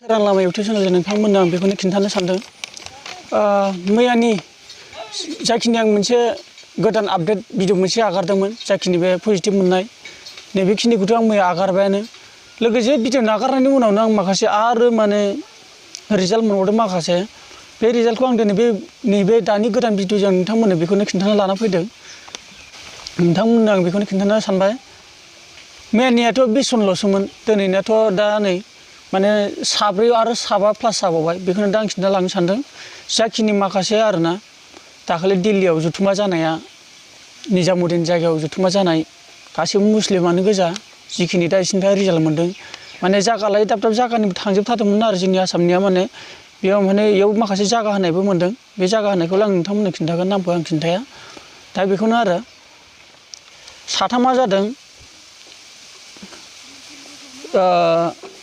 सोरां लामा YouTube channel नोंथांमोननो आं बेखौनो खिन्थानो सानदों। मैयानि जाखिनि आं मोनसे गोदान आपडेट भिडिअ मोनसे आगारदोंमोन, जाखिनि बे पजिटिभ मोननाय नैबेखिनिखौथ' आं मैया आगारबायानो। लोगोसे भिडिअ नागारनायनि उनावनो आं माखासे आरो माने रिजाल्ट मोनबावदों माखासे। बे रिजाल्टखौ आं दिनै नैबे दानि गोदान भिडिअजों नोंथांमोननो बेखौनो खिन्थाना लाना फैदों। नोंथांमोननो आं बेखौनो खिन्थानो सानबाय। मैयानियाथ' 20 जनल'सोमोन, दिनैनाथ' दा नै माने 7 आरो 7 प्लास जाबावबाय। बेखौनो दा आं खिन्था लांनो सानदों। जाखिनि माखासे आरोना दाखालि दिल्लीयाव जथुमा जानाया, निजामुद्दिन जायगायाव जथुमा जानाय गासैबो मुस्लिमानो गोजा, जिखिनि दा इसिनिफ्राय रिजाल्ट मोनदों। माने जायगा लायै दाब दाब जायगानिबो थांजोबथारदोंमोन आरो जोंनि आसामनिया माने बेयाव माने इयाव माखासे जायगा होनायबो मोनदों। बे जायगा होनायखौल' आं नोंथांमोननो खिन्थागोन, नामखौ आं खिन्थाया। दा बेखौनो आरो 7 जादों।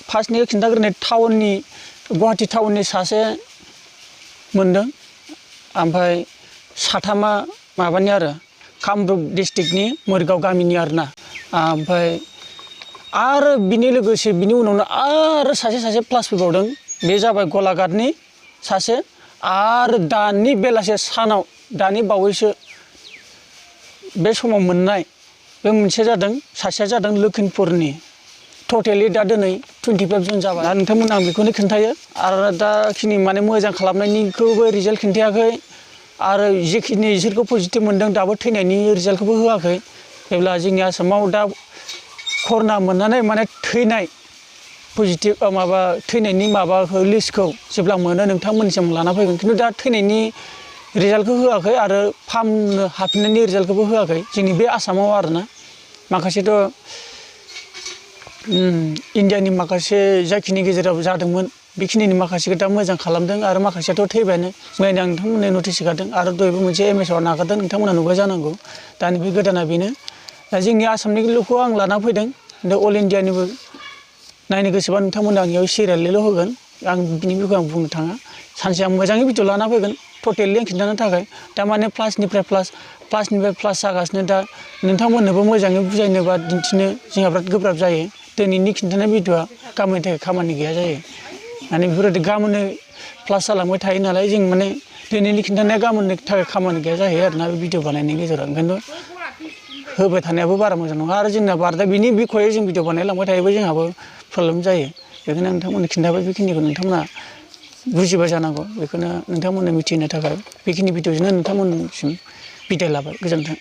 फार्स्टनिखौ खिन्थाग्रोनाय टाउननि, गुवाहाटि टाउननि सासे मोनदों। ओमफ्राय 7 माबानि आरो कामरुप डिस्ट्रिक्टनि मरिगाव गामिनि आरोना। ओमफ्राय आरो बिनि लोगोसे बिनि उनावनो आरो सासे प्लास फैबावदों। बे जाबाय गलाघाटनि सासे। आरो दानि बेलासे सानाव दानि बावैसो बे समाव मोननाय बे मोनसेया जादों, सासेया जादों लखिमपुरनि। टटेलि दा दिनै 25 जन जाबाय। दा नोंथांमोन आं बेखौनो खिन्थायो। आरो दाखिनि माने मोजां खालामनायनिखौबो रिजाल्ट खिन्थायाखै। आरो जिखिनि बिसोरखौ पजिटिभ मोनदों दाबो थैनायनि रिजाल्टखौबो होआखै। जेब्ला जोंनि आसामाव दा कर'ना मोननानै माने थैनाय पजिटिभ माबा थैनायनि माबाखौ लिस्टखौ जेब्ला मोनो नोंथांमोननिसिम लाना फैगोन। खिन्थु दा थैनायनि रिजाल्टखौ होआखै आरो फाहामनो हाफिननायनि रिजाल्टखौबो होआखै जोंनि बे आसामाव आरोना। माखासेथ' इण्डियानि माखासे जाखिनि गेजेराव जादोंमोन बेखिनिनि माखासेखौ दा मोजां खालामदों आरो माखासेयाथ' थैबायानो। मैयानो आं नोंथांमोननो नटिस होखादों आरो दहायबो मोनसे एमएसआव नागारदों, नोंथांमोना नुबाय जानांगौ। दानि बे गोदाना बेनो। दा जोंनि आसामनिल'खौ आं लाना फैदों। दा अल इण्डियानिबो नायनो गोसोबा नोंथांमोना आंनियाव सिरियालैल' होगोन। आं बिनि बिखय आं बुंनो थाङा। सानसे आं मोजाङै भिडिअ लाना फैगोन टटेलि आं खिन्थानो थाखाय। दा माने प्लासनिफ्राय प्लास जागासिनो। दा नोंथांमोननोबो मोजाङै बुजायनो बा दिन्थिनो जोंहा बिराद गोब्राब जायो। दिनैनि खिन्थानाय भिडिअआ गाबोननि थाखाय खामानि गैया जायो। माने बेफोरबायदि गाबोननो प्लास जालांबाय थायो नालाय, जों माने दिनैनि खिन्थानाया गाबोननि थाखाय खामानि गैया जाहैयो आरोना बे भिडिअ बानायनायनि गेजेराव। ओंखायनो होबाय थानायाबो बारा मोजां नङा। आरो जोंना बारदा बिनि बिखयै जों भिडिअ बानायलांबाय थायोबा जोंहाबो प्रब्लेम जायो। बेखायनो नोंथांमोननो खिन्थाबाय, बेखिनिखौ नोंथांमोना बुजिबाय जानांगौ। बेखौनो नोंथांमोननो मिथिहोनो थाखाय बेखिनि भिडिअजोंनो नोंथांमोननिसिम बिदाय लाबाय। गोजोन्थों।